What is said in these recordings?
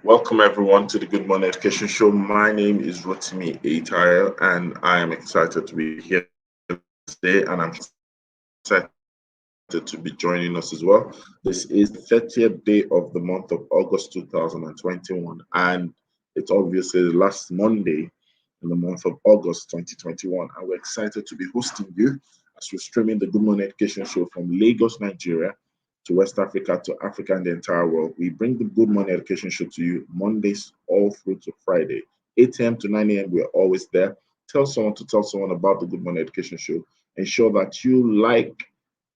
Welcome everyone to the Good Morning Education Show. My name is Rotimi Atayo, and I am excited to be here today, and I'm excited to be joining us as well. This is the 30th day of the month of August 2021, and it's obviously the last Monday in the month of August 2021, and we're excited to be hosting you as we're streaming the Good Morning Education Show from Lagos, Nigeria, to West Africa, to Africa, and the entire world. We bring the Good Morning Education Show to you Mondays all through to Friday, 8 a.m. to 9 a.m. We're always there. Tell someone to tell someone about the Good Morning Education Show. Ensure that you like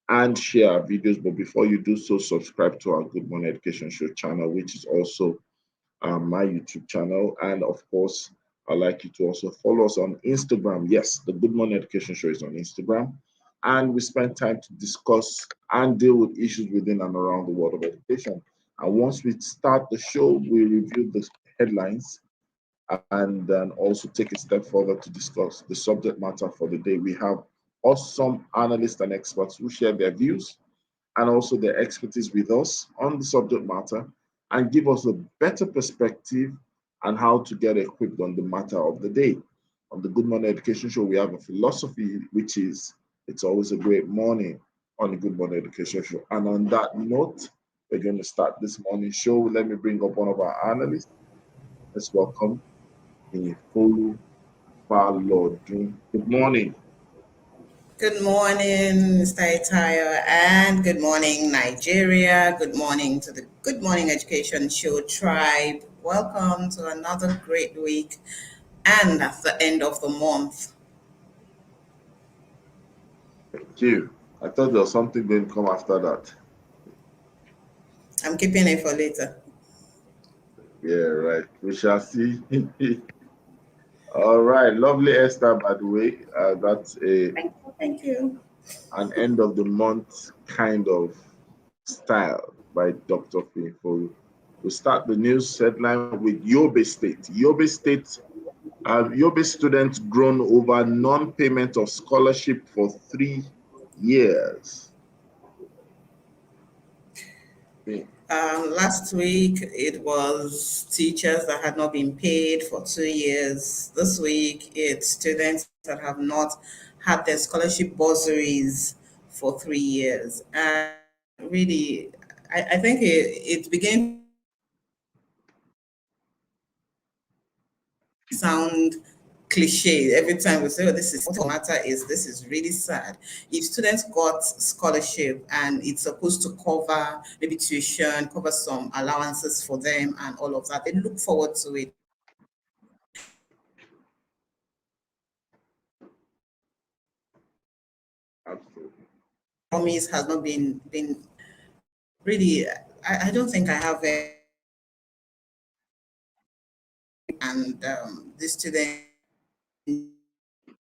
and share our videos. But before you do so, subscribe to our Good Morning Education Show channel, which is also my YouTube channel. And of course, I'd like you to also follow us on Instagram. Yes, the Good Morning Education Show is on Instagram. And we spend time to discuss and deal with issues within and around the world of education. And once we start the show, we review the headlines and then also take a step further to discuss the subject matter for the day. We have awesome analysts and experts who share their views and also their expertise with us on the subject matter and give us a better perspective on how to get equipped on the matter of the day. On the Good Morning Education Show, we have a philosophy which is it's always a great morning on the Good Morning Education Show. And on that note, we're going to start this morning show. Let me bring up one of our analysts. Let's welcome Ifolu Falodun. Good morning. Good morning, Mr. Itayo, and good morning, Nigeria. Good morning to the Good Morning Education Show tribe. Welcome to another great week and at the end of the month. Thank you. I thought there was something going to come after that. I'm keeping it for later. Yeah, right. We shall see. All right. Lovely Esther, by the way. That's Thank you. an end of the month kind of style by Dr. Finfo. We start the news headline with Yobe State. Yobe students groan over non-payment of scholarship for 3 years. Last week, it was teachers that had not been paid for 2 years. This week, it's students that have not had their scholarship bursaries for 3 years. And really, I think it began to sound cliche every time we say, oh, this is what the matter is. This is really sad. If students got scholarship and it's supposed to cover maybe tuition, cover some allowances for them and all of that, they look forward to it. Absolutely. Promise has not been really. I don't think I have a and the students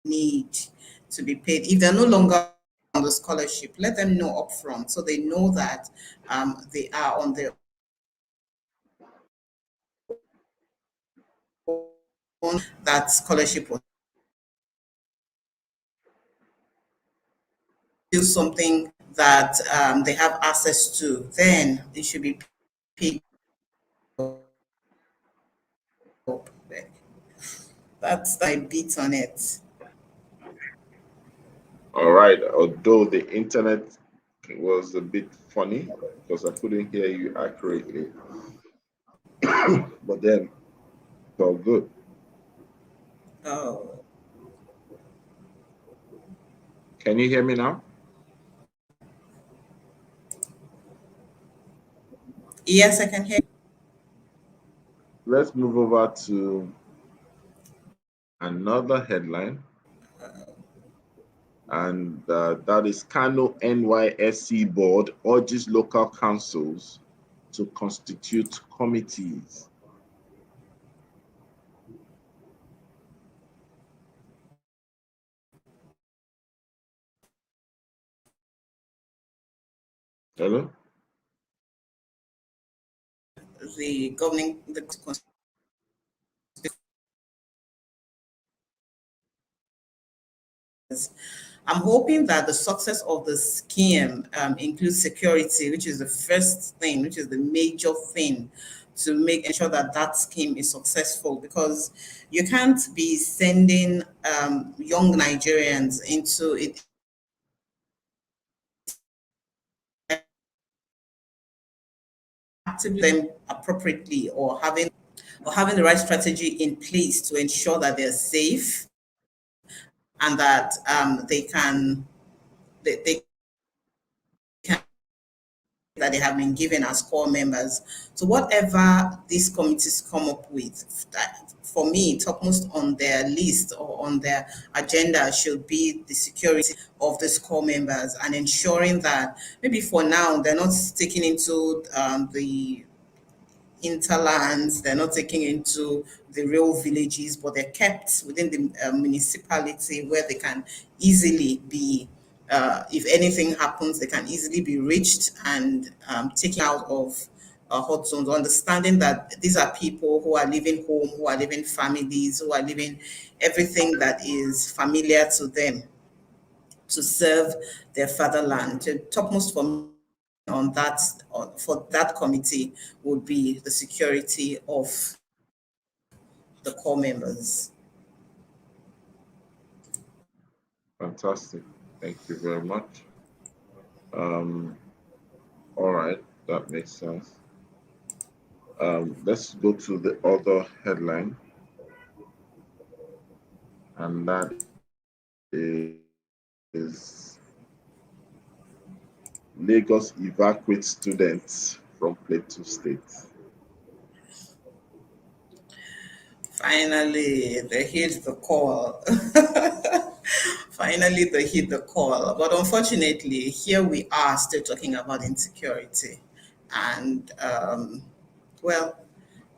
need to be paid if they're no longer on the scholarship. Let them know upfront so they know that they are on their own. That scholarship was still something that they have access to. Then they should be paid. That's my beat on it. All right. Although the internet was a bit funny because I couldn't hear you accurately, but then it's all good. Oh, Can you hear me now? yes, I can hear. Let's move over to another headline, and that is Kano NYSC board urges local councils to constitute committees. Hello? The governing the I'm hoping that the success of the scheme includes security, which is the first thing, which is the major thing to make ensure that that scheme is successful, because you can't be sending young Nigerians into it actively them appropriately, or having the right strategy in place to ensure that they're safe and that they can that they have been given as core members. So whatever these committees come up with, that for me, topmost on their list or on their agenda should be the security of these core members, and ensuring that maybe for now they're not taking into the interlands, they're not taking into the real villages, but they're kept within the municipality where they can easily be, if anything happens, they can easily be reached and taken out of hot zones, understanding that these are people who are living home, who are living families, who are living everything that is familiar to them to serve their fatherland. The topmost for me on that for that committee would be the security of the core members. Fantastic. Thank you very much. All right, that makes sense. Let's go to the other headline, and that is Lagos evacuates students from Plateau State. Finally, they hit the call. Finally, they hit the call. But unfortunately, here we are still talking about insecurity. And well,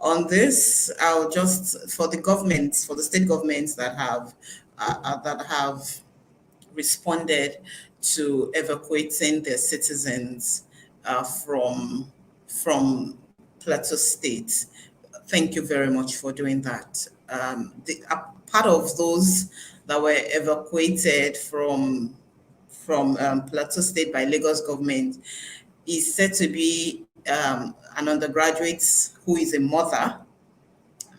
on this, I'll just for the governments, for the state governments that have responded to evacuating their citizens from Plateau State. Thank you very much for doing that. Part of those that were evacuated from Plateau State by Lagos government is said to be an undergraduate who is a mother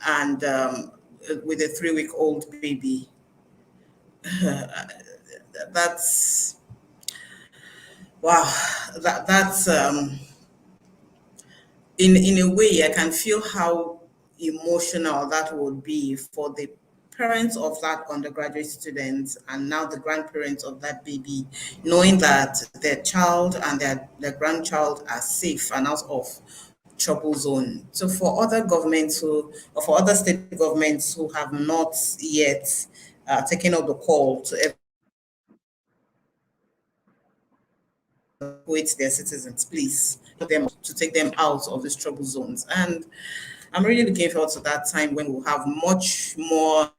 and with a 3-week-old baby. That's wow. That's in a way I can feel how emotional that would be for the parents of that undergraduate student and now the grandparents of that baby, knowing that their child and their grandchild are safe and out of trouble zone. So for other governments or for other state governments who have not yet taken up the call to evacuate their citizens, please them to take them out of these trouble zones. And I'm really looking forward to that time when we'll have much more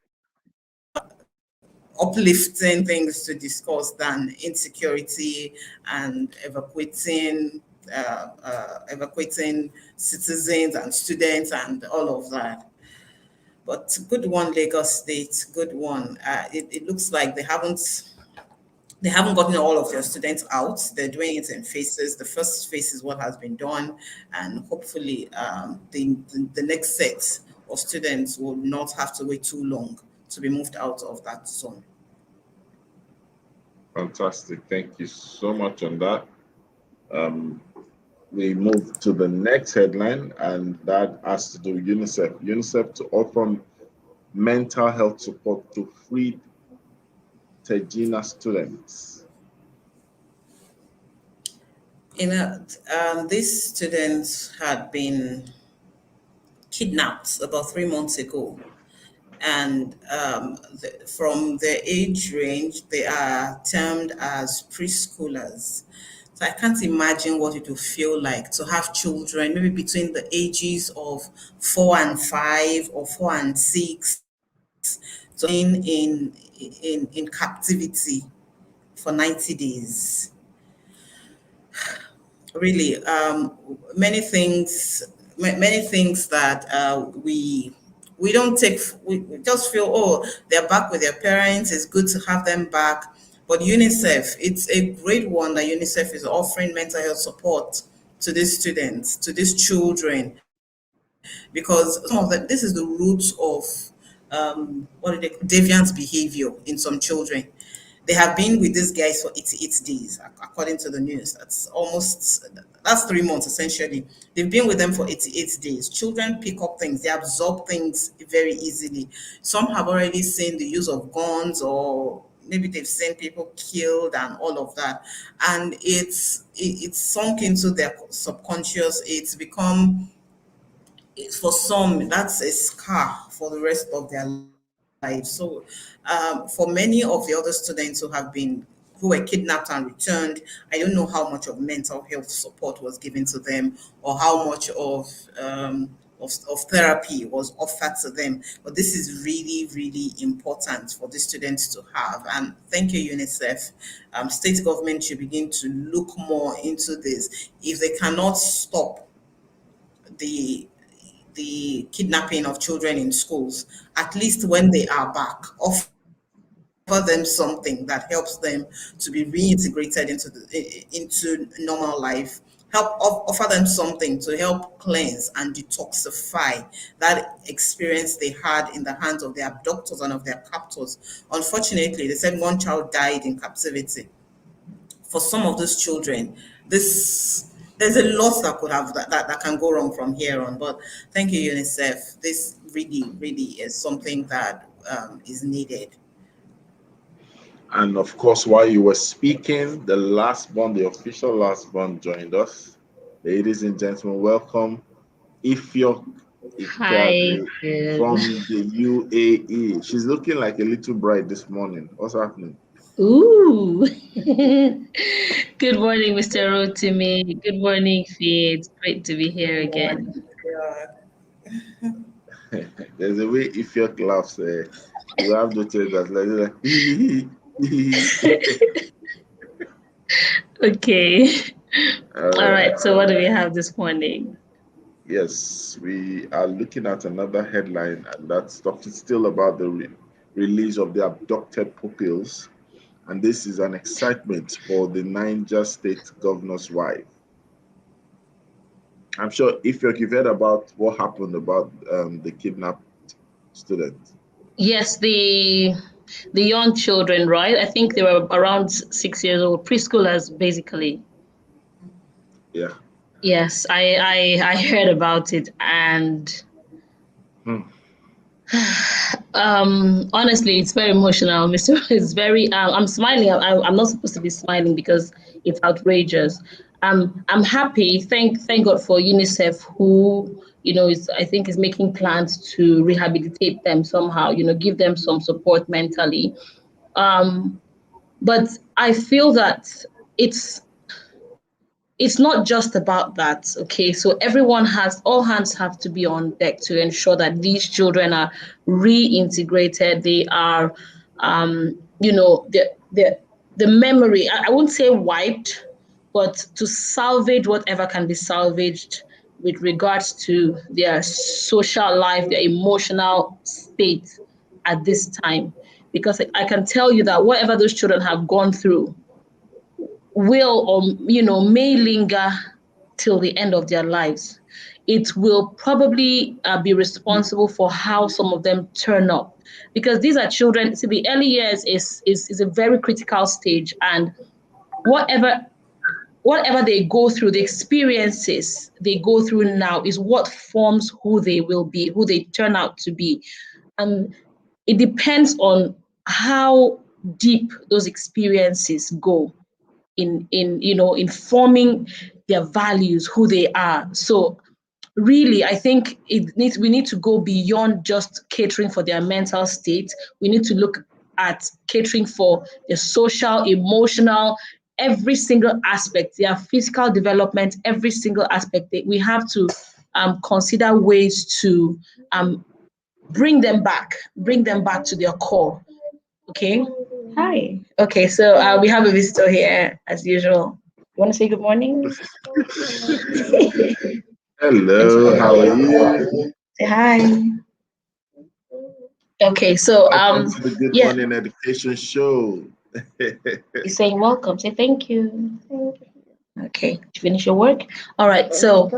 uplifting things to discuss than insecurity and evacuating citizens and students and all of that. But good one, Lagos State, good one. It looks like they haven't gotten all of their students out. They're doing it in phases. The first phase is what has been done, and hopefully the next set of students will not have to wait too long to be moved out of that zone. Fantastic. Thank you so much on that. We move to the next headline, and that has to do with UNICEF. UNICEF to offer mental health support to freed Tejina students. These students had been kidnapped about 3 months ago, and from their age range, they are termed as preschoolers. So I can't imagine what it will feel like to have children, maybe between the ages of 4 and 5 or 4 and 6, so in captivity for 90 days. Really, many things that we don't take. We just feel, oh, they're back with their parents. It's good to have them back. But UNICEF, it's a great one that UNICEF is offering mental health support to these students, to these children, because some of them, this is the root of deviant behavior in some children. They have been with these guys for 88 days, according to the news. That's 3 months essentially. They've been with them for 88 days. Children pick up things, they absorb things very easily. Some have already seen the use of guns, or maybe they've seen people killed and all of that. And it's sunk into their subconscious. It's become, for some, that's a scar for the rest of their lives. So, for many of the other students who were kidnapped and returned, I don't know how much of mental health support was given to them, or how much of therapy was offered to them. But this is really, really important for the students to have. And thank you, UNICEF. State government should begin to look more into this. If they cannot stop the kidnapping of children in schools, at least when they are back, offer them something that helps them to be reintegrated into normal life. Offer them something to help cleanse and detoxify that experience they had in the hands of their abductors and of their captors. Unfortunately, they said one child died in captivity. For some of those children, there's a lot that could have that can go wrong from here on. But thank you, UNICEF. This really, really is something that is needed. And of course, while you were speaking, the official last one joined us. Ladies and gentlemen, welcome Ifyok Hi, from the UAE. She's looking like a little bride this morning. What's happening? Ooh. Good morning, Mr. Rotimi. Good morning, Fee. It's great to be here again. There's a way Ifyok laughs. You have noticed that, like Okay. All right. So what do we have this morning? Yes, we are looking at another headline, and that's talking still about the release of the abducted pupils. And this is an excitement for the Niger State governor's wife. I'm sure if you've heard about what happened about the kidnapped student. Yes, the young children, right? I think they were around 6 years old, preschoolers, basically. Yeah. Yes, I heard about it, and honestly, it's very emotional, Mr. It's very. I'm smiling. I'm not supposed to be smiling because it's outrageous. I'm happy. Thank God for UNICEF, who I think is making plans to rehabilitate them somehow. Give them some support mentally. But I feel that it's not just about that, okay? So all hands have to be on deck to ensure that these children are reintegrated. They are, the memory, I won't say wiped, but to salvage whatever can be salvaged with regards to their social life, their emotional state at this time. Because I can tell you that whatever those children have gone through will, or may linger till the end of their lives. It will probably be responsible for how some of them turn up, because these are children. See, the early years is a very critical stage, and whatever they go through, the experiences they go through now is what forms who they will be, who they turn out to be. And it depends on how deep those experiences go in forming their values, who they are. So really, I think we need to go beyond just catering for their mental state. We need to look at catering for their social, emotional, every single aspect, their physical development, every single aspect. We have to consider ways to bring them back to their core. Okay. Hi. Okay, so we have a visitor here as usual. You want to say good morning? Hello, how are you? Say hi. Okay, so welcome to the Good Morning Education Show. You're saying welcome. Say thank you. Okay, did you finish your work? All right, so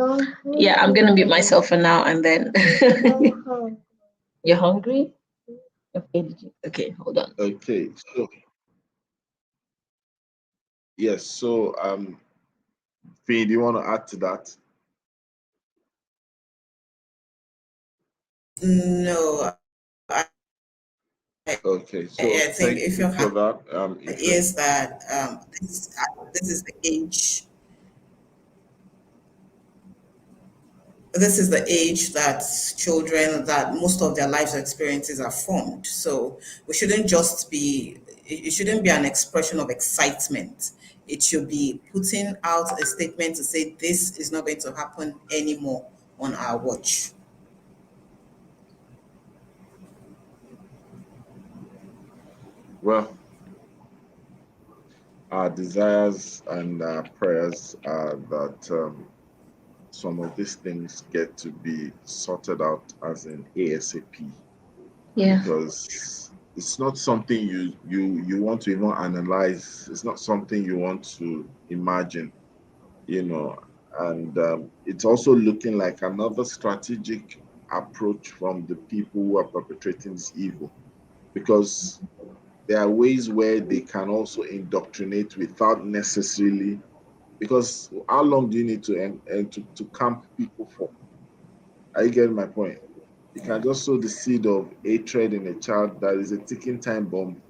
yeah, I'm gonna mute myself for now and then. You're hungry? Okay, okay, hold on. Okay, so yes, so Fee, do you want to add to that? No, I, Okay, so I think thank if you you're for happy, that. If you is that this is the age. This is the age that children, that most of their life experiences are formed. So we shouldn't just be, it shouldn't be an expression of excitement. It should be putting out a statement to say this is not going to happen anymore on our watch. well, our desires and our prayers are that some of these things get to be sorted out as in ASAP, Yeah. because it's not something you want to even analyze. It's not something you want to imagine, you know. And it's also looking like another strategic approach from the people who are perpetrating this evil, because there are ways where they can also indoctrinate without necessarily, because how long do you need to to camp people for? Are you getting my point? You can just sow the seed of hatred in a child that is a ticking time bomb,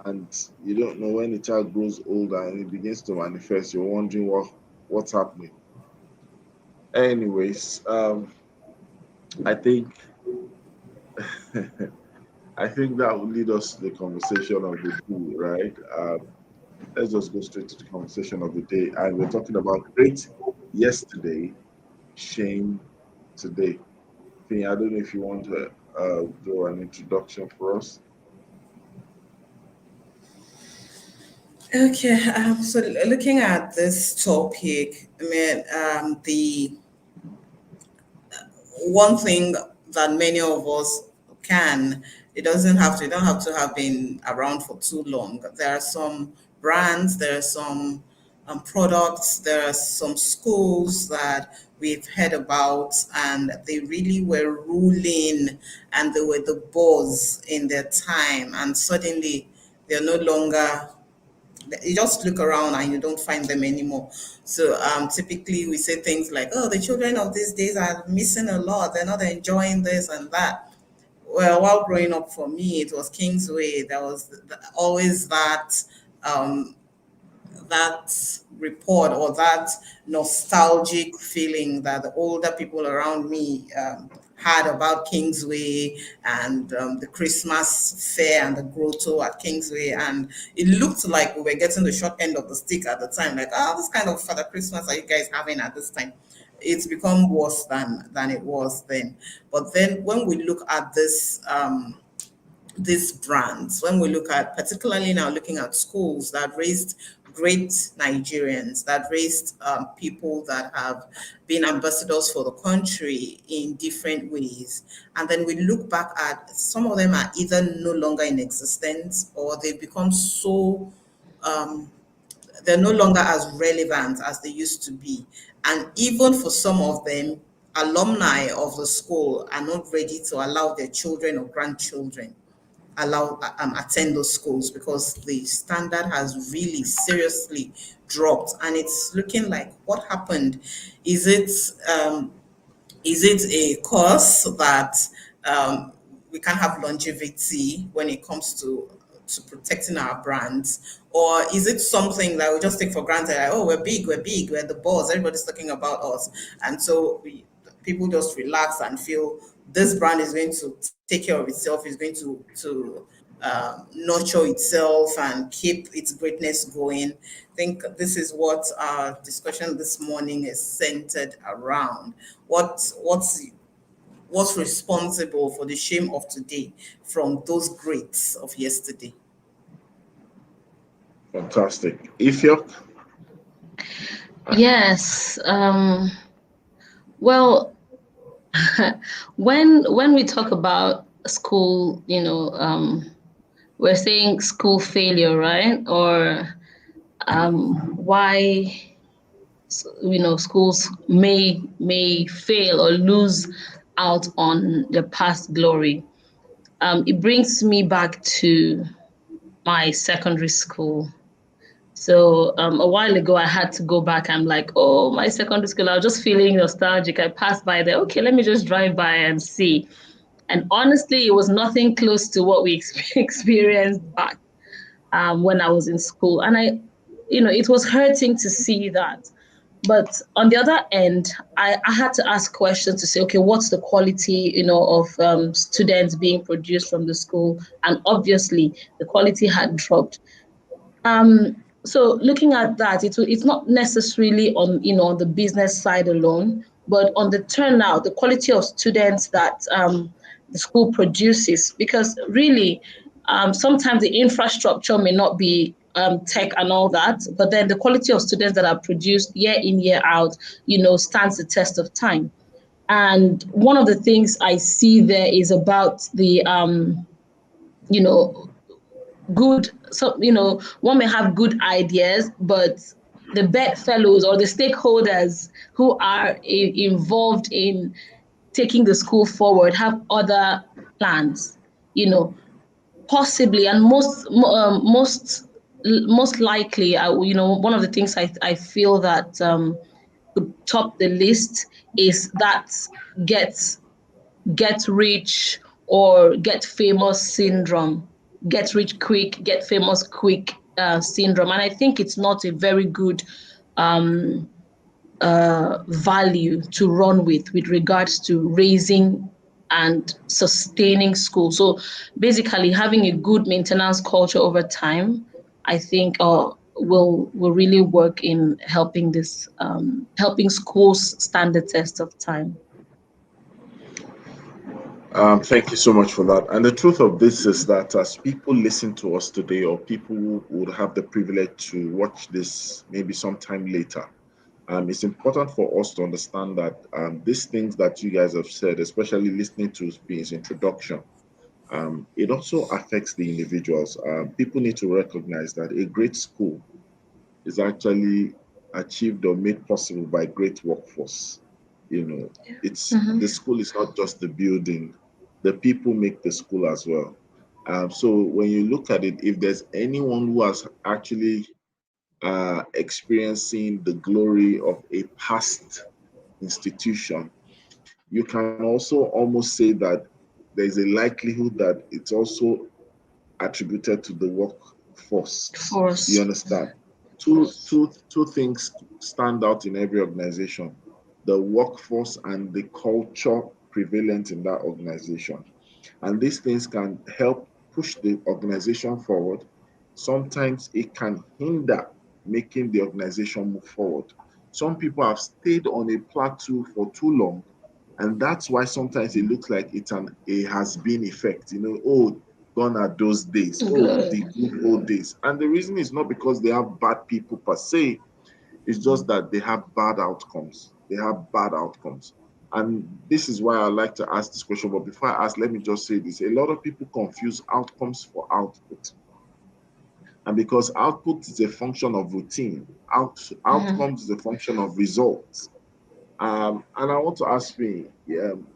and you don't know when the child grows older and it begins to manifest. You're wondering what's happening. Anyways, I think I think that will lead us to the conversation of the day, right? Let's just go straight to the conversation of the day, and we're talking about great yesterday, shame today. Finn, I don't know if you want to do an introduction for us. Okay, so looking at this topic, I mean, the one thing that many of us can, it doesn't have to, you don't have to have been around for too long. There are some brands, there are some products, there are some schools that we've heard about, and they really were ruling, and they were the buzz in their time, and suddenly they're no longer, you just look around and you don't find them anymore. So typically we say things like, "Oh, the children of these days are missing a lot. They're not enjoying this and that." Well, while growing up for me, it was Kingsway. There was always um, that report or that nostalgic feeling that the older people around me had about Kingsway and the Christmas fair and the grotto at Kingsway. And it looked like we were getting the short end of the stick at the time. Like, oh, this kind of Father Christmas are you guys having at this time? It's become worse than it was then. But then when we look at these brands, when we look at, particularly now looking at schools that raised great Nigerians, that raised people that have been ambassadors for the country in different ways. And then we look back at some of them are either no longer in existence or they've become so, um, they're no longer as relevant as they used to be. And even for some of them, alumni of the school are not ready to allow their children or grandchildren attend those schools because the standard has really seriously dropped, and it's looking like what happened. Is it um, is it a cause that we can have longevity when it comes to protecting our brands, or is it something that we just take for granted? Like, oh, we're big, we're the boss. Everybody's talking about us, and so people just relax and feel this brand is going to take care of itself. Is going to nurture itself and keep its greatness going. I think this is what our discussion this morning is centered around. What's responsible for the shame of today from those greats of yesterday? Fantastic. Ifyok? Yes. Well, when we talk about school, we're saying school failure, right? Or why schools may fail or lose out on the past glory. It brings me back to my secondary school. So a while ago, I had to go back. I'm like, oh, my secondary school. I was just feeling nostalgic. I passed by there. Okay, let me just drive by and see. And honestly, it was nothing close to what we experienced back when I was in school. And it was hurting to see that. But on the other end, I had to ask questions to say, okay, what's the quality, of students being produced from the school? And obviously, the quality had dropped. So looking at that, it's not necessarily on the business side alone, but on the turnout, the quality of students that the school produces. Because really, sometimes the infrastructure may not be tech and all that, but then the quality of students that are produced year in, year out, stands the test of time. And one of the things I see there is about the you know good, so one may have good ideas, but the bedfellows or the stakeholders who are involved in taking the school forward have other plans, possibly. And most likely, one of the things I feel that could top the list is that get get rich or get famous syndrome, get rich quick, get famous quick syndrome. And I think it's not a very good value to run with regards to raising and sustaining school. So basically, having a good maintenance culture over time, I think, will really work in helping helping schools stand the test of time. Thank you so much for that. And the truth of this is that as people listen to us today, or people who would have the privilege to watch this maybe sometime later, it's important for us to understand that these things that you guys have said, especially listening to his introduction, it also affects the individuals. People need to recognize that a great school is actually achieved or made possible by great workforce. It's the school is not just the building, the people make the school as well. So when you look at it, if there's anyone who has actually experiencing the glory of a past institution, you can also almost say that there's a likelihood that it's also attributed to the workforce. You Force. understand? Two things stand out in every organization: the workforce and the culture prevalent in that organization. And these things can help push the organization forward. Sometimes it can hinder making the organization move forward. Some people have stayed on a plateau for too long, and that's why sometimes it looks like it's a has been effect. Oh, gone are those days. Oh, Good. the good old days. And the reason is not because they have bad people per se, it's just that they have bad outcomes. They have bad outcomes. And this is why I like to ask this question. But before I ask, let me just say this. A lot of people confuse outcomes for output. And because output is a function of routine, outcomes is a function of results. And I want to ask me,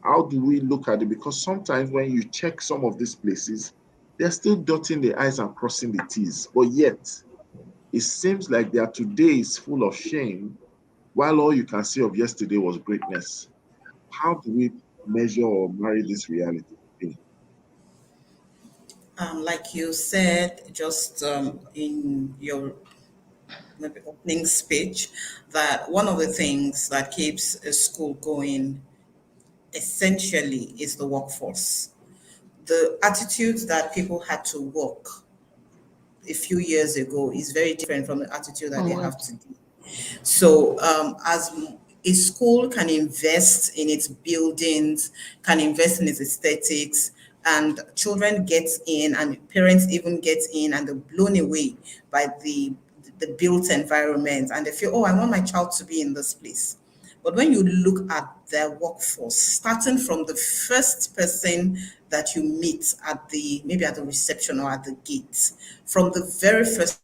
how do we look at it? Because sometimes when you check some of these places, they're still dotting the I's and crossing the T's. But yet, it seems like their today is full of shame, while all you can see of yesterday was greatness. How do we measure or marry this reality? Like you said, just in your maybe opening speech, that one of the things that keeps a school going essentially is the workforce. The attitudes that people had to work a few years ago is very different from the attitude that they Forward. have today. So, as a school can invest in its buildings, can invest in its aesthetics, and children get in, and parents even get in, and they're blown away by the built environment, and they feel, oh, I want my child to be in this place. But when you look at their workforce, starting from the first person that you meet at the maybe at the reception or at the gate, from the very first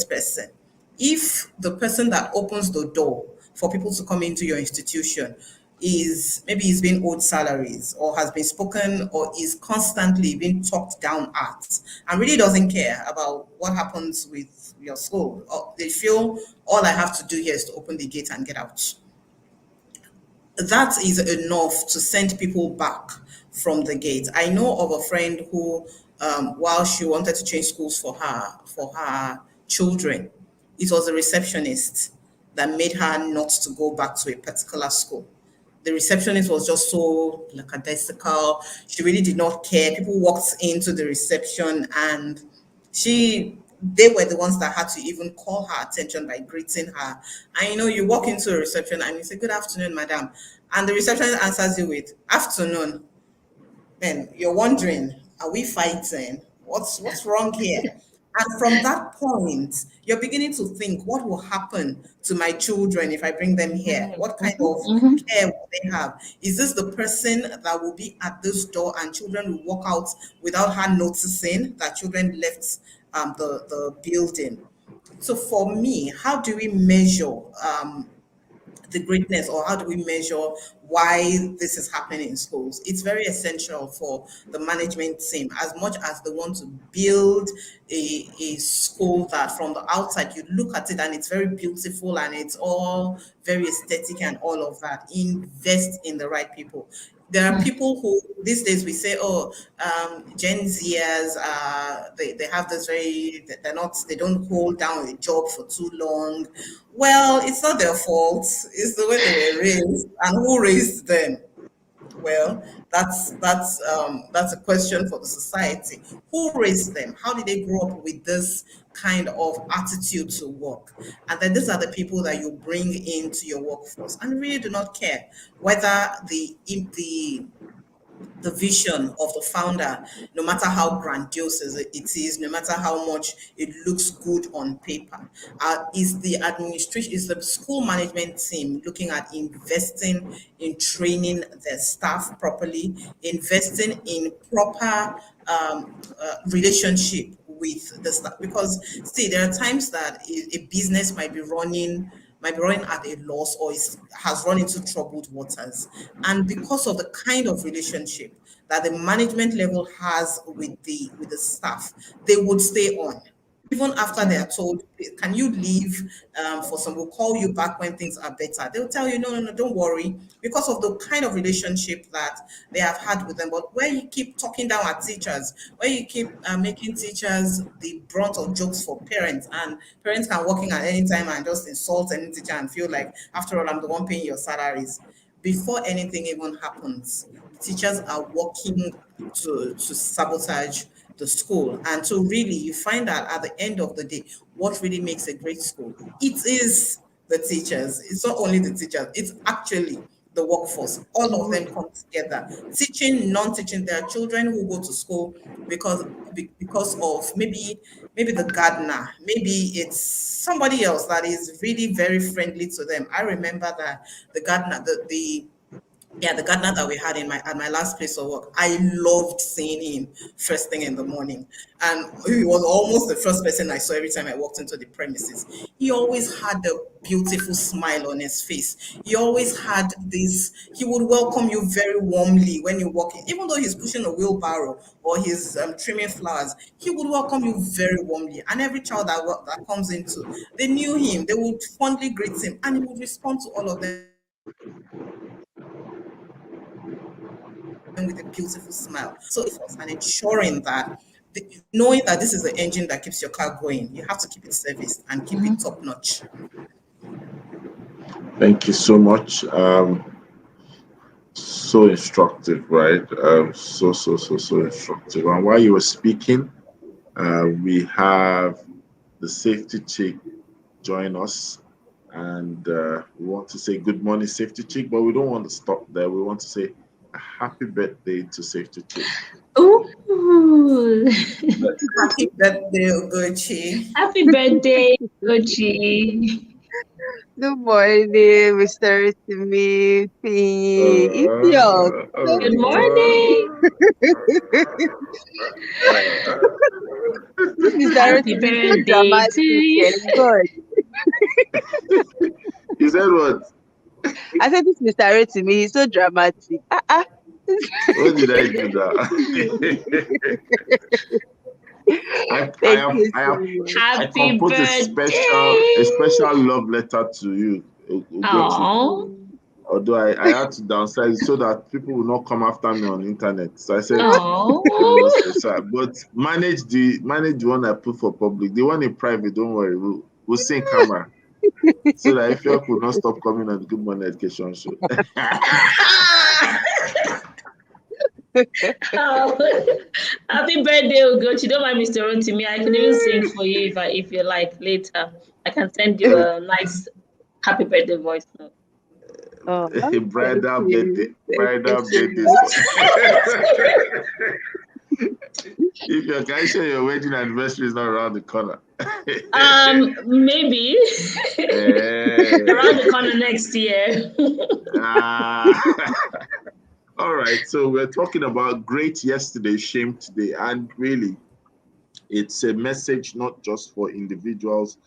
person, if the person that opens the door for people to come into your institution is maybe he's been owed salaries or has been spoken or is constantly being talked down at and really doesn't care about what happens with your school. Or they feel all I have to do here is to open the gate and get out. That is enough to send people back from the gate. I know of a friend who, while she wanted to change schools for her children, it was a receptionist that made her not to go back to a particular school. The receptionist was just so lackadaisical. She really did not care. People walked into the reception and they were the ones that had to even call her attention by greeting her. And you walk into a reception and you say, "Good afternoon, madam." And the receptionist answers you with, "Afternoon." Then you're wondering, are we fighting? What's wrong here? And from that point, you're beginning to think, what will happen to my children if I bring them here? What kind of care will they have? Is this the person that will be at this door and children will walk out without her noticing that children left the building? So for me, how do we measure the greatness, or how do we measure why this is happening in schools? It's very essential for the management team, as much as they want to build a school that from the outside you look at it and it's very beautiful and it's all very aesthetic and all of that. Invest in the right people. There are people who these days we say, Gen Zers, they have this they don't hold down a job for too long. Well, it's not their fault. It's the way they were raised, and who raised them. Well, that's a question for the society. Who raised them? How did they grow up with this kind of attitude to work? And then these are the people that you bring into your workforce, and really do not care whether the vision of the founder, no matter how grandiose it is, no matter how much it looks good on paper, is the administration, is the school management team looking at investing in training their staff properly, investing in proper relationship with the staff? Because see, there are times that a business might be running at a loss, or has run into troubled waters. And because of the kind of relationship that the management level has with the staff, they would stay on. Even after they are told, "Can you leave for some, we'll call you back when things are better," they'll tell you, no, don't worry, because of the kind of relationship that they have had with them. But where you keep talking down at teachers, where you keep making teachers the brunt of jokes for parents, and parents can walk in at any time and just insult any teacher and feel like, after all, I'm the one paying your salaries. Before anything even happens, teachers are working to sabotage the school. And so really you find that at the end of the day, what really makes a great school, it is the teachers. It's not only the teachers, it's actually the workforce. All of them come together. Teaching, non-teaching. There are children who go to school because of maybe the gardener, maybe it's somebody else that is really very friendly to them. I remember that the gardener, the gardener that we had at my last place of work, I loved seeing him first thing in the morning. And he was almost the first person I saw every time I walked into the premises. He always had a beautiful smile on his face. He always had he would welcome you very warmly when you walk in. Even though he's pushing a wheelbarrow or he's trimming flowers, he would welcome you very warmly. And every child that comes into, they knew him, they would fondly greet him, and he would respond to all of them with a beautiful smile. So it's and ensuring that, knowing that this is the engine that keeps your car going, you have to keep it serviced and keep it top notch. Thank you so much. So instructive, right? So instructive. And while you were speaking, we have the safety chick join us, and we want to say good morning, safety chick, but we don't want to stop there. We want to say a happy birthday to safety chick. Ooh. Happy birthday, Ugochi. Happy birthday, Ugochi. Good morning, Mr. Timmy. Good morning. Happy birthday to you. Good. You said what? I said this Mr. Rotimi, he's so dramatic. What did I do now? Thank you I so have much. I Happy composed a birthday. special love letter to you, Ugochi. Oh, Although I had to downsize it so that people will not come after me on the internet. So I said, let me oh. not say so. But manage the one I put for public. The one in private, don't worry. We'll see in camera. So that if you could not stop coming on the Good Morning Education show. Oh, happy birthday, Ugochi. Don't mind Mr. Rotimi. I can even sing for you if you like later. I can send you a nice happy birthday voice note. Oh, A thank bridal birthday. you. Thank you Bridal so birthday much. song. If you're guys sure your wedding anniversary is not around the corner. Maybe around the corner next year. All right, so we're talking about great yesterday, shame today, and really, it's a message not just for individuals,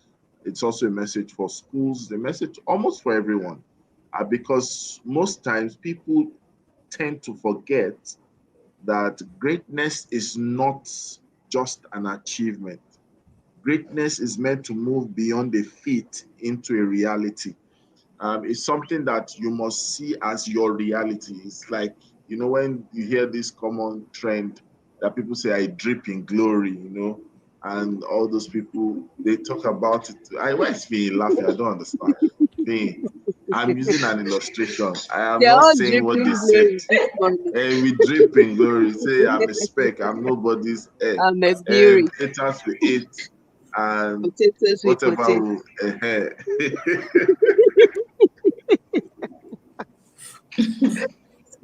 it's also a message for schools, a message almost for everyone, because most times people tend to forget that greatness is not just an achievement. Greatness is meant to move beyond a feat into a reality. It's something that you must see as your reality. It's like, when you hear this common trend that people say, I drip in glory, and all those people, they talk about it. Why is me laughing? I don't understand. I'm using an illustration. I am They're not all saying what they dripping said. glory this morning. And we drip in glory. Say, I'm a speck. I'm nobody's head. I'm a And beauty. potatoes we eat. And Potatoes with whatever potatoes.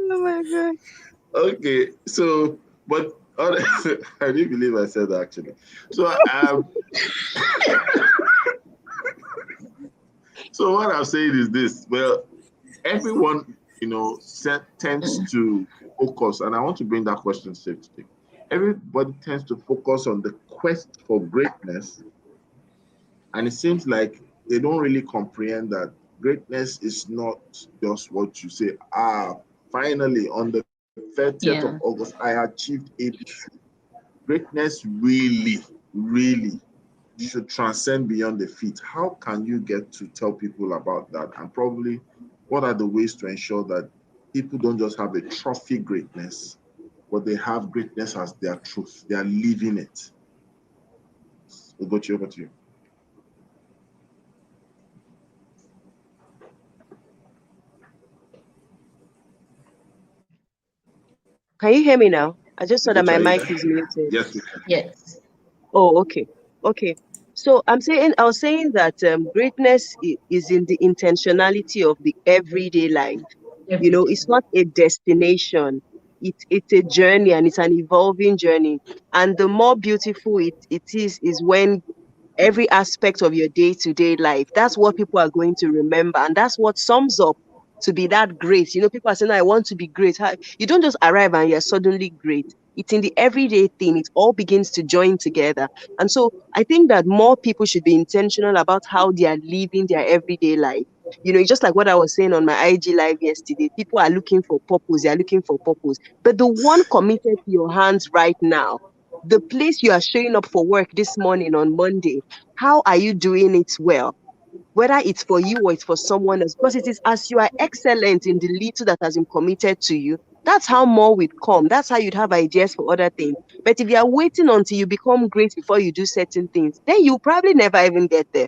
Oh my God. Okay, so but I didn't believe I said that actually. So so what I'm saying is this. Well, everyone tends to focus, and I want to bring that question straight today. Everybody tends to focus on the quest for greatness, and it seems like they don't really comprehend that greatness is not just what you say. Finally, on the 30th of Yeah. August, I achieved ABC. Greatness really, really should transcend beyond the feat. How can you get to tell people about that? And probably, what are the ways to ensure that people don't just have a trophy greatness, but they have greatness as their truth? They are living it. We'll go to you, over to you. Can you hear me now? I just saw that my mic Yes, is muted. we can. Yes. Oh, okay. Okay. So I was saying that greatness is in the intentionality of the everyday life. Every day. It's not a destination. It's a journey, and it's an evolving journey. And the more beautiful it is when every aspect of your day-to-day life, that's what people are going to remember. And that's what sums up to be that great. People are saying, I want to be great. You don't just arrive and you're suddenly great. It's in the everyday thing. It all begins to join together. And so I think that more people should be intentional about how they are living their everyday life. Just like what I was saying on my IG live yesterday, people are looking for purpose. They are looking for purpose. But the one committed to your hands right now, the place you are showing up for work this morning on Monday, how are you doing it well? Whether it's for you or it's for someone else, because it is as you are excellent in the little that has been committed to you, that's how more would come. That's how you'd have ideas for other things. But if you are waiting until you become great before you do certain things, then you probably never even get there.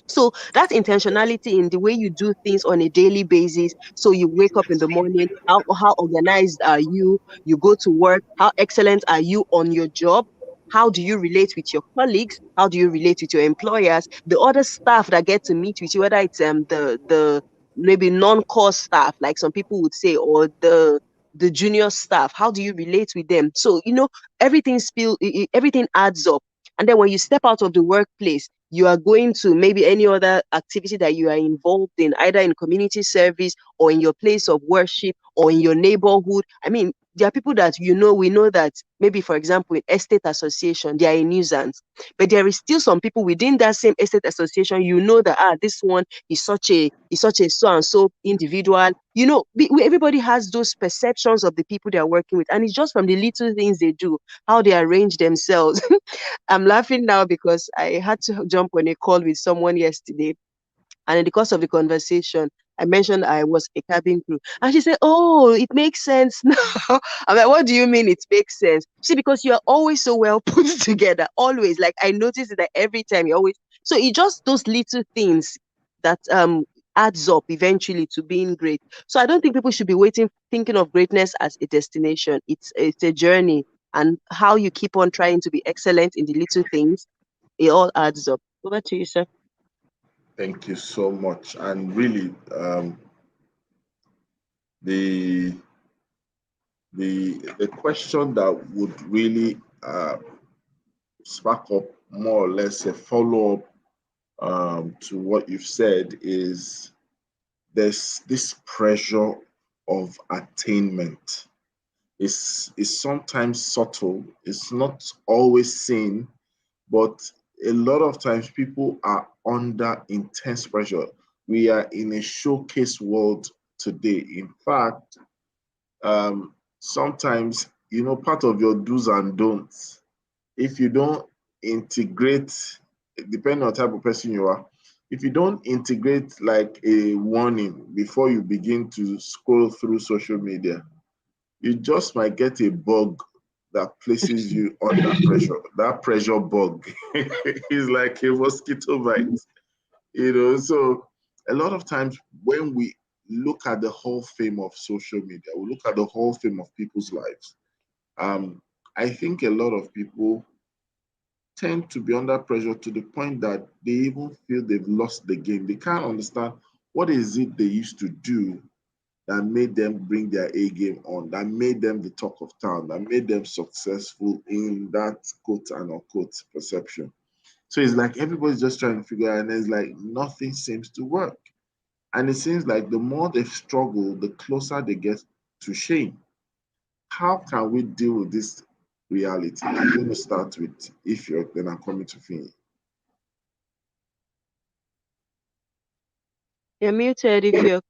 So that intentionality in the way you do things on a daily basis. So you wake up in the morning, how organized are you? You go to work, how excellent are you on your job? How do you relate with your colleagues? How do you relate with your employers? The other staff that get to meet with you, whether it's the maybe non-core staff, like some people would say, or the junior staff, how do you relate with them? So everything adds up. And then when you step out of the workplace, you are going to maybe any other activity that you are involved in, either in community service or in your place of worship or in your neighborhood. I mean, there are people that, we know that maybe, for example, in estate association, they are a nuisance, but there is still some people within that same estate association, that this one is such a so and so individual. Everybody has those perceptions of the people they are working with, and it's just from the little things they do, how they arrange themselves. I'm laughing now because I had to jump on a call with someone yesterday, and in the course of the conversation, I mentioned I was a cabin crew. And she said, "Oh, it makes sense now." I'm like, "What do you mean it makes sense?" See, because you are always so well put together. Always. Like, I notice that every time you always. So it's just those little things that adds up eventually to being great. So I don't think people should be thinking of greatness as a destination. It's a journey. And how you keep on trying to be excellent in the little things, it all adds up. Over to you, sir. Thank you so much. And really, the question that would really spark up more or less a follow-up to what you've said is, there's this pressure of attainment. It's sometimes subtle, it's not always seen, but a lot of times people are under intense pressure. We are in a showcase world today. In fact, sometimes, part of your do's and don'ts, if you don't integrate, depending on the type of person you are, if you don't integrate like a warning before you begin to scroll through social media, you just might get a bug that places you under pressure. That pressure bug is like a mosquito bite, So a lot of times when we look at the whole fame of social media, we look at the whole fame of people's lives, I think a lot of people tend to be under pressure to the point that they even feel they've lost the game. They can't understand what is it they used to do that made them bring their A game on, that made them the talk of town, that made them successful in that quote and unquote perception. So it's like everybody's just trying to figure out, and it's like nothing seems to work. And it seems like the more they struggle, the closer they get to shame. How can we deal with this reality? I'm going to start with Ifyok, then I'm coming to Fini. You're muted, Ifyok.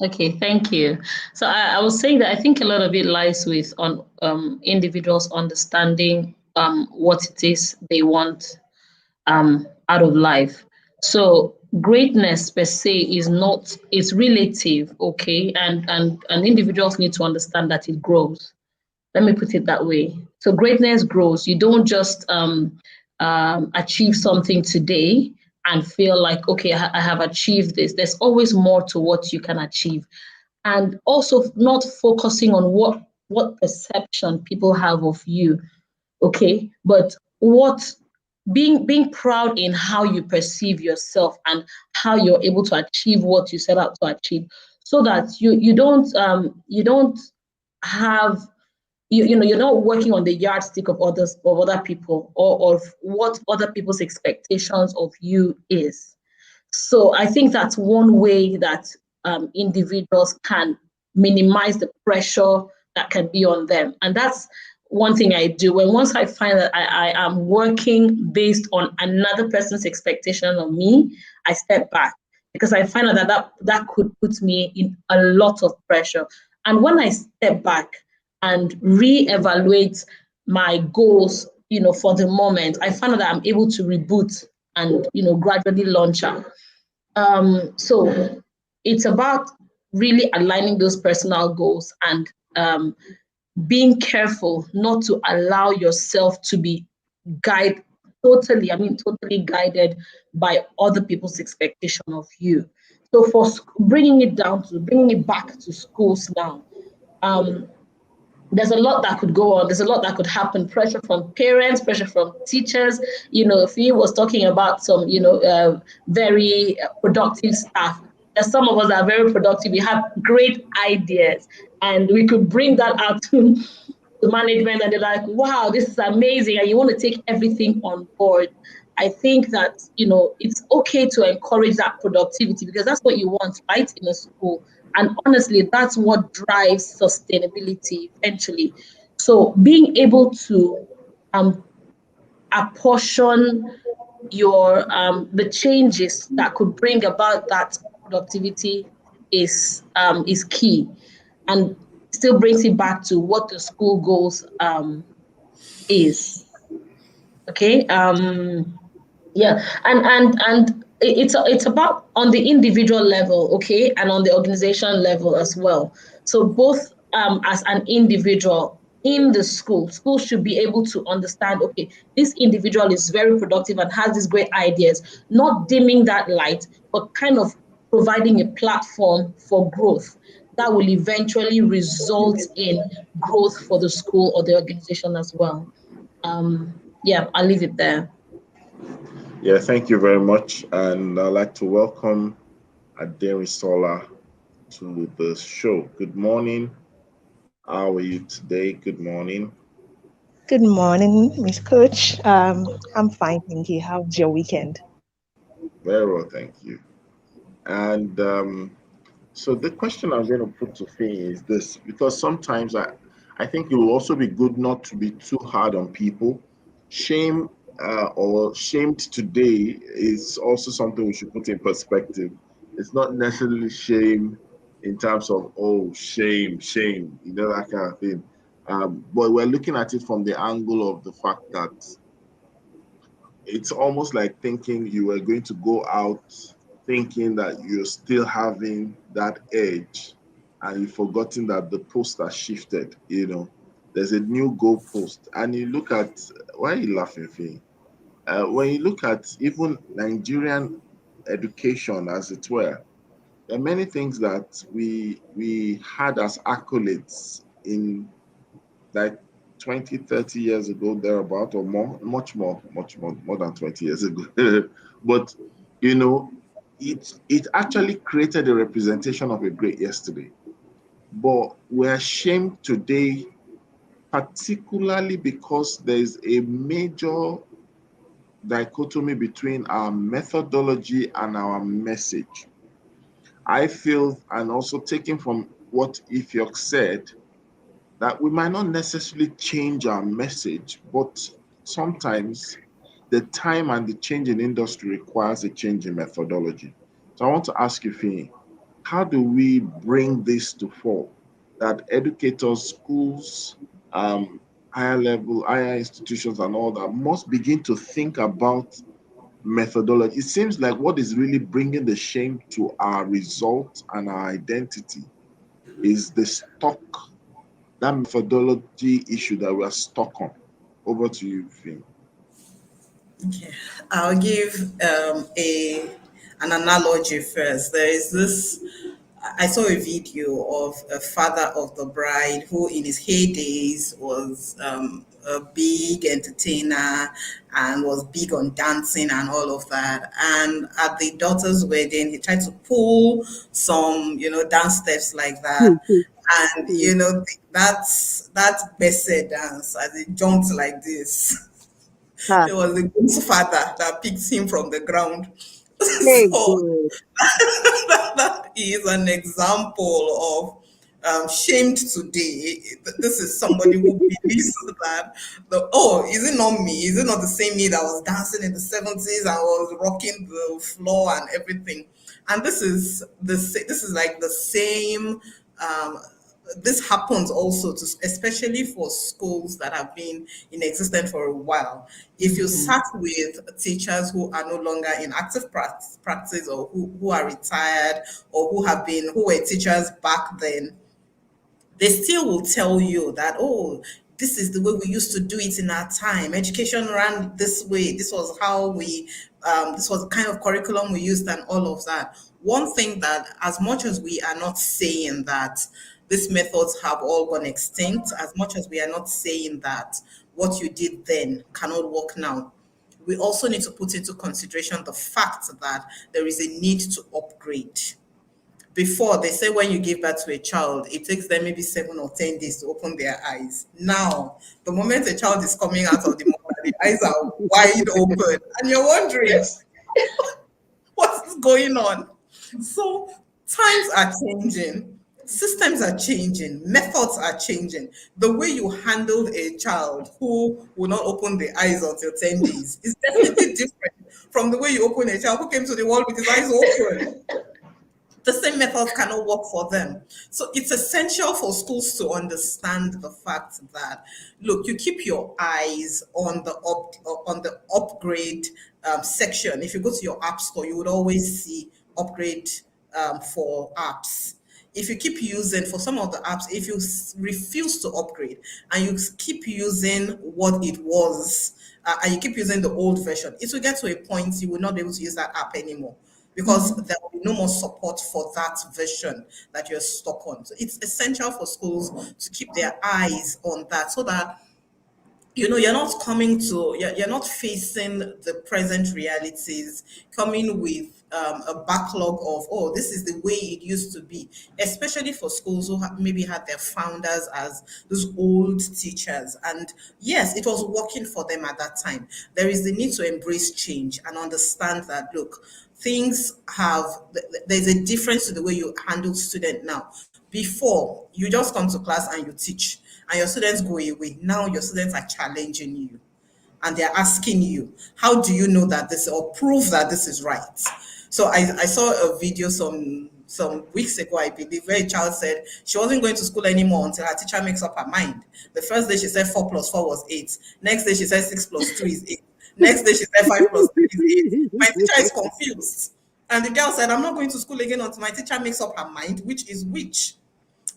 Okay, thank you. So I was saying that I think a lot of it lies with individuals understanding what it is they want out of life. So greatness per se is not, it's relative, okay? And individuals need to understand that it grows. Let me put it that way. So greatness grows. You don't just achieve something today and feel like, okay, I have achieved this. There's always more to what you can achieve. And also not focusing on what perception people have of you, okay? But being proud in how you perceive yourself and how you're able to achieve what you set out to achieve, so that you don't have you're not working on the yardstick of other people, or of what other people's expectations of you is. So I think that's one way that individuals can minimize the pressure that can be on them. And that's one thing I do. When once I find that I am working based on another person's expectation of me, I step back, because I find out that could put me in a lot of pressure. And when I step back and reevaluate my goals, for the moment, I find out that I'm able to reboot and, gradually launch out. So it's about really aligning those personal goals and being careful not to allow yourself to be totally guided by other people's expectation of you. So for bringing it back to schools now, there's a lot that could go on. There's a lot that could happen. Pressure from parents, pressure from teachers. Fee was talking about some, very productive staff. There's some of us that are very productive. We have great ideas, and we could bring that out to the management, and they're like, wow, this is amazing. And you want to take everything on board. I think that, it's okay to encourage that productivity, because that's what you want, right, in a school. And honestly, that's what drives sustainability eventually. So being able to apportion your the changes that could bring about that productivity is key, and still brings it back to what the school goals is. Okay. Yeah, and it's about on the individual level, okay, and on the organization level as well. So both as an individual in the school should be able to understand, okay, this individual is very productive and has these great ideas, not dimming that light, but kind of providing a platform for growth that will eventually result in growth for the school or the organization as well. Yeah, I'll leave it there. Yeah, thank you very much. And I'd like to welcome Aderisola to the show. Good morning. How are you today? Good morning. Good morning, Miss Coach. I'm fine, thank you. How's your weekend? Very well, thank you. And so the question I'm going to put to Faye is this, because sometimes I think it will also be good not to be too hard on people. Shame or shamed today is also something we should put in perspective. It's not necessarily shame in terms of, oh, shame, shame, that kind of thing. But we're looking at it from the angle of the fact that it's almost like thinking you were going to go out thinking that you're still having that edge, and you've forgotten that the post has shifted. There's a new goalpost. And you look at, why are you laughing, Fee? When you look at even Nigerian education, as it were, there are many things that we had as accolades in like 20, 30 years ago, thereabout, or more, much more than 20 years ago. But, it actually created a representation of a great yesterday. But we're ashamed today, particularly because there's a major dichotomy between our methodology and our message. I feel, and also taking from what Ifyok said, that we might not necessarily change our message, but sometimes the time and the change in industry requires a change in methodology. So I want to ask you, Fini, how do we bring this to fore, that educators, schools, higher institutions and all that must begin to think about methodology? It seems like what is really bringing the shame to our results and our identity is the that methodology issue that we are stuck on. Over to you, Finn. Okay, I'll give an analogy first. There is this. I saw a video of a father of the bride who, in his heydays, was a big entertainer and was big on dancing and all of that. And at the daughter's wedding, he tried to pull some, dance steps like that. And that Besse dance as he jumped like this. It was the groom's father that picked him from the ground. So that is an example of shamed today. This is somebody who believes that is it not me? Is it not the same me that was dancing in the 70s and was rocking the floor and everything? And this is like the same. This happens also especially for schools that have been in existence for a while. If you sat with teachers who are no longer in active practice, or who are retired, or who were teachers back then, they still will tell you that, this is the way we used to do it in our time. Education ran this way. This was how this was the kind of curriculum we used and all of that. One thing that, as much as we are not saying that these methods have all gone extinct, as much as we are not saying that what you did then cannot work now, we also need to put into consideration the fact that there is a need to upgrade. Before, they say when you give birth to a child, it takes them maybe 7 or 10 days to open their eyes. Now, the moment a child is coming out of the mother, the eyes are wide open, and you're wondering, what's going on? So Times are changing, systems are changing, methods are changing. The way you handled a child who will not open the eyes until 10 days is definitely different from the way you open a child who came to the world with his eyes open. The same methods cannot work for them. So it's essential for schools to understand the fact that, look, you keep your eyes on the upgrade section. If you go to your app store, you would always see upgrade for apps. If you keep using for some of the apps, if you refuse to upgrade and you keep using what it was, and you keep using the old version, it will get to a point you will not be able to use that app anymore because there will be no more support for that version that you're stuck on. So it's essential for schools to keep their eyes on that so that you're not you're not facing the present realities coming with a backlog of, oh, this is the way it used to be, especially for schools who maybe had their founders as those old teachers. And yes, it was working for them at that time. There is the need to embrace change and understand that, look, there's a difference to the way you handle student now. Before, you just come to class and you teach and your students go away. Now your students are challenging you and they're asking you, how do you know that this, or prove that this is right? So I saw a video some weeks ago, I believe, where a child said she wasn't going to school anymore until her teacher makes up her mind. The first day she said 4 plus 4 was 8. Next day she said 6 plus 2 is 8. Next day she said 5 plus 3 is 8. My teacher is confused. And the girl said, I'm not going to school again until my teacher makes up her mind, which is which.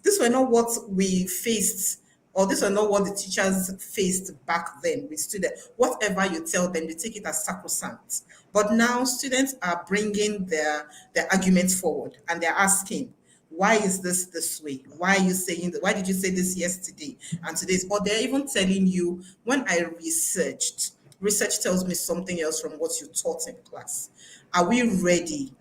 These were not what we faced, or these were not what the teachers faced back then with students. Whatever you tell them, they take it as sacrosanct. But now students are bringing their arguments forward and they're asking, why is this way? Why are you saying that? Why did you say this yesterday and today? Or they're even telling you, when I research tells me something else from what you taught in class. Are we ready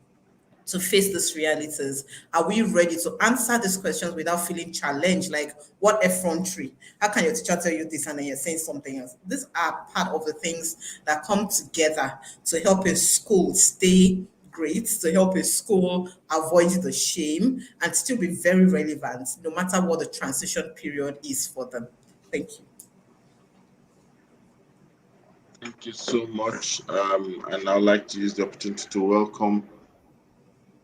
to face these realities? Are we ready to answer these questions without feeling challenged? Like, what effrontery? How can your teacher tell you this and then you're saying something else? These are part of the things that come together to help a school stay great, to help a school avoid the shame and still be very relevant, no matter what the transition period is for them. Thank you. Thank you so much. And I'd like to use the opportunity to welcome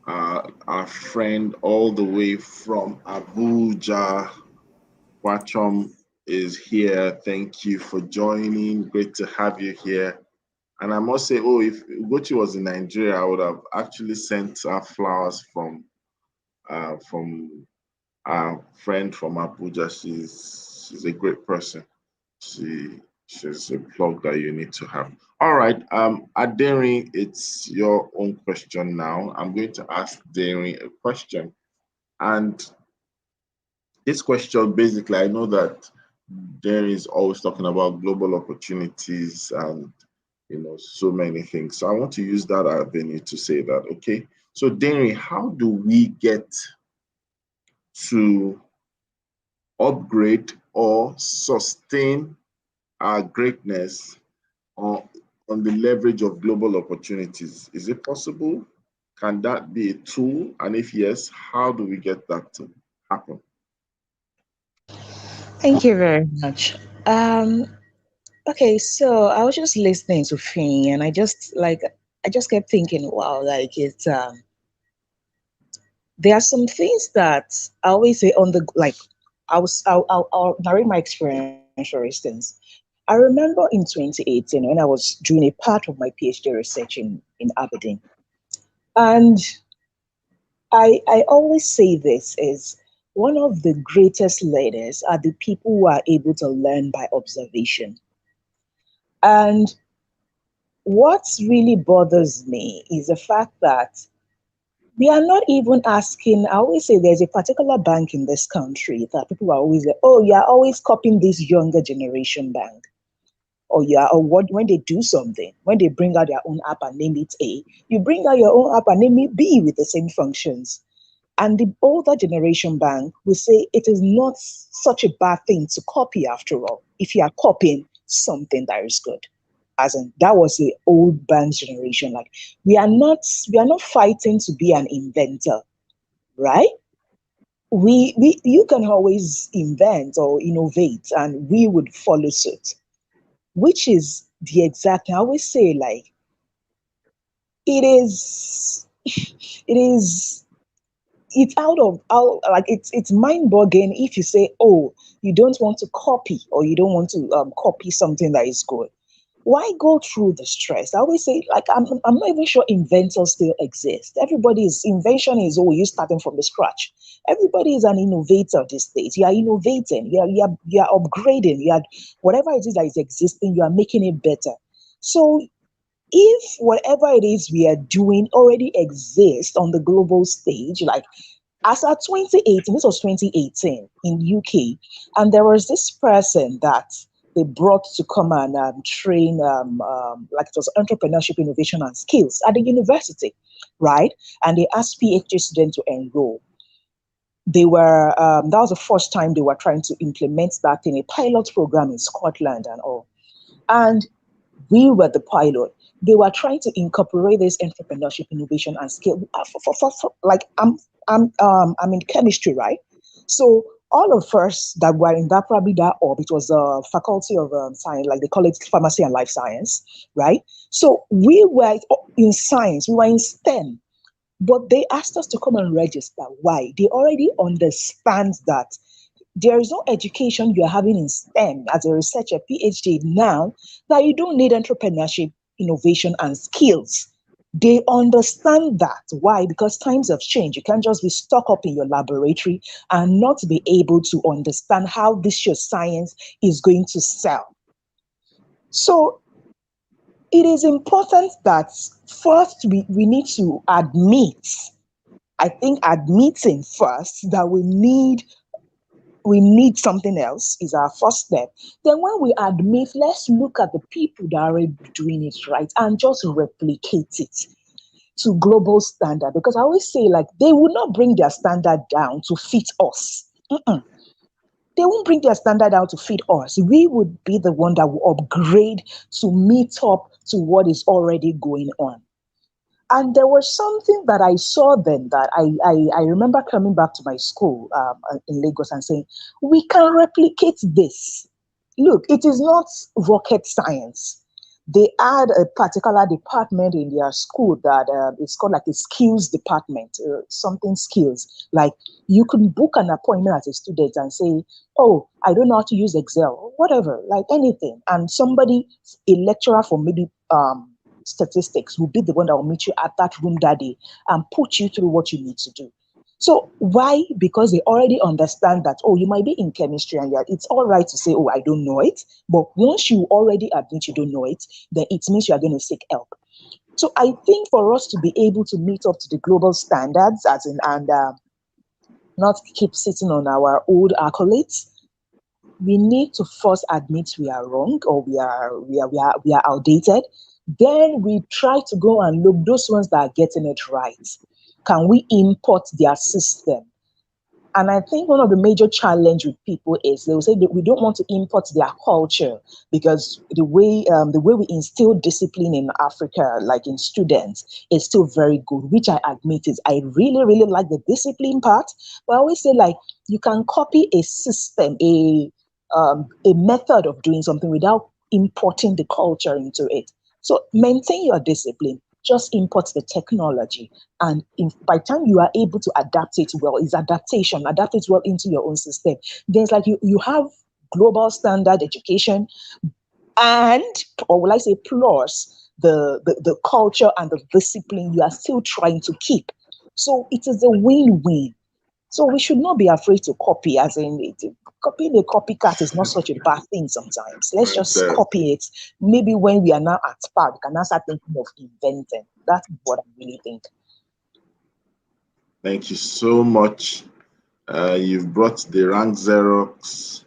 our friend all the way from Abuja. Wachom is here. Thank you for joining. Great to have you here. And I must say, if Ugochi was in Nigeria, I would have actually sent her flowers from our friend from Abuja. She's a great person. She's a plug that you need to have. All right, Adering, it's your own question now. I'm going to ask Dering a question. And this question, basically, I know that Dering is always talking about global opportunities and, so many things. So I want to use that avenue to say that, okay, so Dering, how do we get to upgrade or sustain our greatness on the leverage of global opportunities? Is it possible? Can that be a tool? And if yes, how do we get that to happen? Thank you very much. Okay, so I was just listening to Finn, and I just kept thinking, wow, like there are some things that I always say on the like. I'll narrate my experience, for instance. I remember in 2018 when I was doing a part of my PhD research in Aberdeen, and I always say this is one of the greatest leaders are the people who are able to learn by observation. And what really bothers me is the fact that we are not even asking. I always say there's a particular bank in this country that people are always like, oh, you are always copying this younger generation bank. Or when they do something, when they bring out their own app and name it A, you bring out your own app and name it B with the same functions. And the older generation bank will say it is not such a bad thing to copy after all, if you are copying something that is good. As in, that was the old bank's generation. Like we are not fighting to be an inventor. right? You can always invent or innovate, and we would follow suit, which is the exact. I always say, like, it is, it is it's out, like, it's mind-boggling if you say, oh, you don't want to copy, or you don't want to copy something that is good. Why go through the stress? I always say, like, I'm not even sure inventors still exist. Everybody's invention is, oh, you starting from the scratch. Everybody is an innovator these days. You are innovating, you are upgrading, you are, whatever it is that is existing, you are making it better. So if whatever it is we are doing already exists on the global stage, like, as at 2018, this was 2018 in UK, and there was this person that they brought to come and train, like, it was entrepreneurship, innovation, and skills at the university, right? And they asked PhD students to enroll. They were, that was the first time they were trying to implement that in a pilot program in Scotland and all. And we were the pilot. They were trying to incorporate this entrepreneurship, innovation, and skill. Like, I'm in chemistry, right? So all of us that were in that, probably that orb, it was a faculty of science, like they call it pharmacy and life science, right? So we were in science, we were in STEM, but they asked us to come and register. Why? They already understand that there is no education you're having in STEM as a researcher, PhD now, that you don't need entrepreneurship, innovation, and skills. They understand that. Why? Because times have changed. You can't just be stuck up in your laboratory and not be able to understand how this your science is going to sell. So it is important that first we need to admit, I think admitting first that we need something else is our first step. Then when we admit, let's look at the people that are already doing it right and just replicate it to global standard. Because I always say, like, they will not bring their standard down to fit us. They won't bring their standard down to fit us. We would be the one that will upgrade to meet up to what is already going on. And there was something that I saw then that I remember coming back to my school in Lagos and saying, we can replicate this. Look, it is not rocket science. They had a particular department in their school that it's called like a skills department, something skills. Like, you can book an appointment as a student and say, oh, I don't know how to use Excel, whatever, like anything. And somebody, a lecturer for maybe statistics, will be the one that will meet you at that room that day and put you through what you need to do. So why? Because they already understand that, oh, you might be in chemistry and it's all right to say, oh, I don't know it. But once you already admit you don't know it, then it means you are going to seek help. So I think for us to be able to meet up to the global standards, as in, and not keep sitting on our old accolades, we need to first admit we are wrong, or we are outdated. Then we try to go and look those ones that are getting it right. Can we import their system? And I think one of the major challenge with people is they will say that we don't want to import their culture, because the way we instill discipline in Africa, like in students, is still very good, which I admit is, I really, really like the discipline part. But I always say, like, you can copy a system, a method of doing something without importing the culture into it. So maintain your discipline. Just import the technology, and by the time you are able to adapt it well, is adaptation, adapt it well into your own system. Then it's like you have global standard education, and, or will I say, plus the culture and the discipline you are still trying to keep. So it is a win-win. So we should not be afraid to copy, as in copying a copycat is not such a bad thing sometimes. Let's just copy it. Maybe when we are now at par, we can now start thinking of inventing. That's what I really think. Thank you so much. You've brought the rank Xerox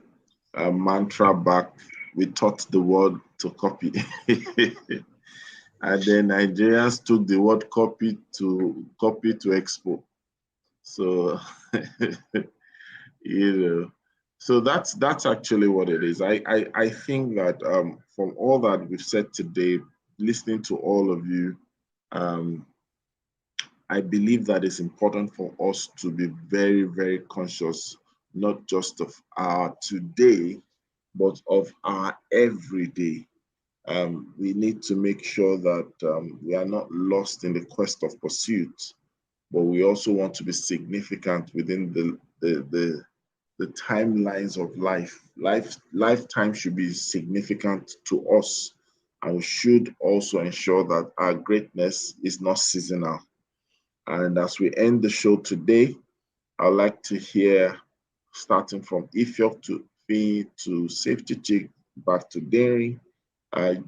mantra back. We taught the world to copy. And then Nigerians took the word copy to expo. So, you know, so that's actually what it is. I think that from all that we've said today, listening to all of you, I believe that it's important for us to be very, very conscious, not just of our today, but of our everyday. We need to make sure that we are not lost in the quest of pursuit, but we also want to be significant within the timelines of life. Lifetime should be significant to us, and we should also ensure that our greatness is not seasonal. And as we end the show today, I'd like to hear, starting from Ifyok to Fee to Safety Chick, back to Daring,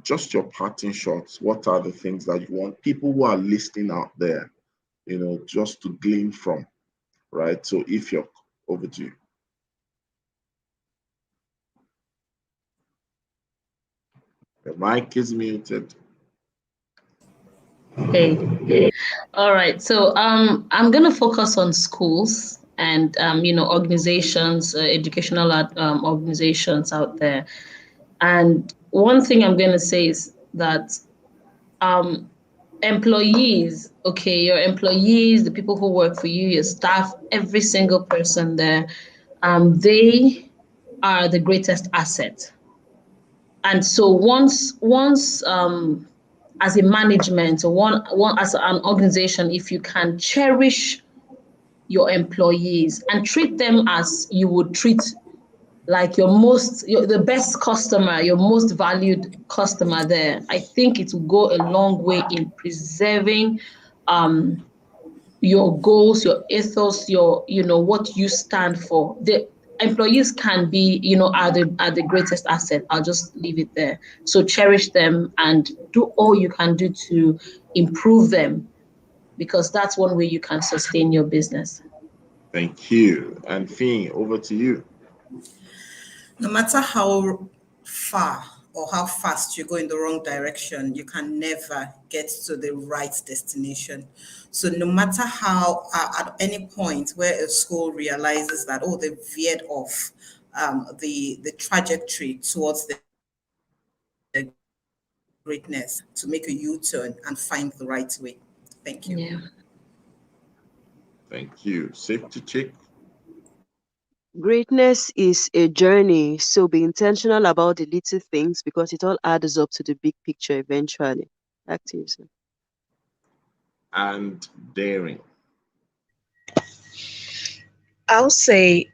just your parting shots. What are the things that you want people who are listening out there, just to glean from, right? So Ifyok, over to you. The mic is muted. Okay. All right. So I'm gonna focus on schools and organizations, educational organizations out there. And one thing I'm gonna say is that employees, okay, your employees, the people who work for you, your staff, every single person there, they are the greatest asset. And so once as a management or one as an organization, if you can cherish your employees and treat them as you would treat like the best customer, your most valued customer there, I think it will go a long way in preserving your goals, your ethos, what you stand for. The employees can be, are the greatest asset. I'll just leave it there. So cherish them and do all you can do to improve them, because that's one way you can sustain your business. Thank you. And Fee, over to you. No matter how far or how fast you go in the wrong direction, you can never get to the right destination. So no matter how, at any point where a school realizes that, they veered off the trajectory towards the greatness, to make a U-turn and find the right way. Thank you. Yeah. Thank you. Safety Chick. Greatness is a journey, so be intentional about the little things because it all adds up to the big picture eventually. Back to you, sir. And Daring. I'll say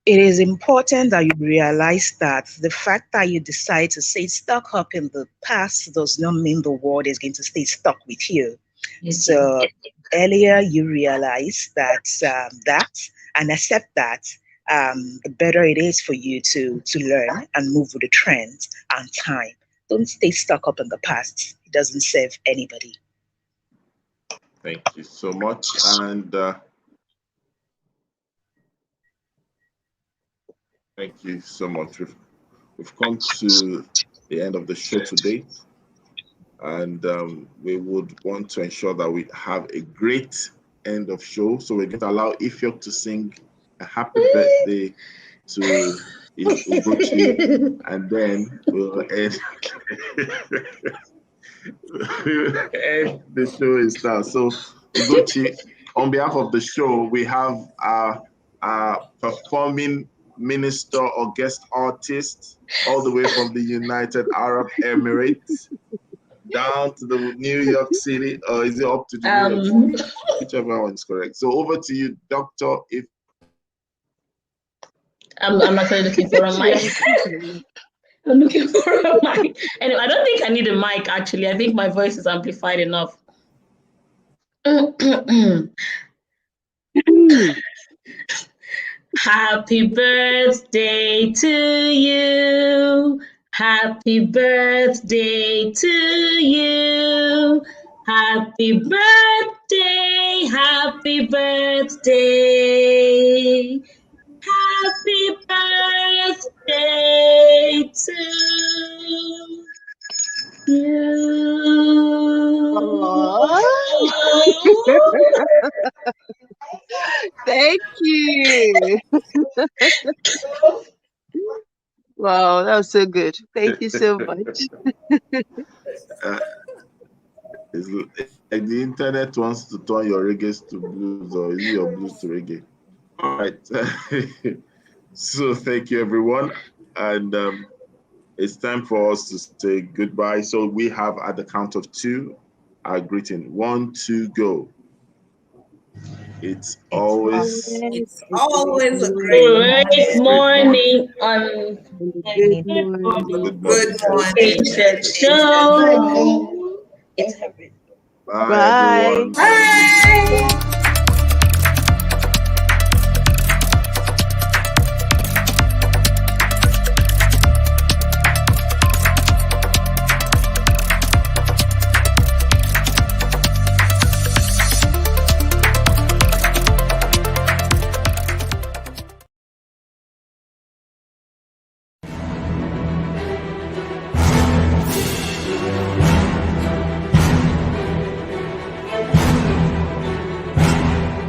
it is important that you realize that the fact that you decide to stay stuck up in the past does not mean the world is going to stay stuck with you. So earlier you realize that and accept that, the better it is for you to learn and move with the trends and time. Don't stay stuck up in the past. It doesn't serve anybody. Thank you so much. And thank you so much. We've come to the end of the show today. And we would want to ensure that we have a great end of show. So we're going to allow Ifyok to sing a happy birthday to Ugochi, and then we'll end, the show is done. So Ugochi, on behalf of the show, we have our performing minister or guest artist all the way from the United Arab Emirates down to the New York City, or is it up to the New York City? Whichever one is correct. So over to you, Doctor. If I'm actually looking for a mic. I'm looking for a mic. Anyway, I don't think I need a mic, actually. I think my voice is amplified enough. Happy birthday to you. Happy birthday to you. Happy birthday, happy birthday. Happy birthday to you. Thank you. Wow, that was so good. Thank you so much. It's like the internet wants to turn your reggae to blues, or is it your blues to reggae? All right. So thank you, everyone. And it's time for us to say goodbye. So we have at the count of 2 our greeting. 1, 2, go. It's always It's always a great Great morning on Good morning. good good morning. morning. show. It's everything. Bye, Bye. everyone. Bye.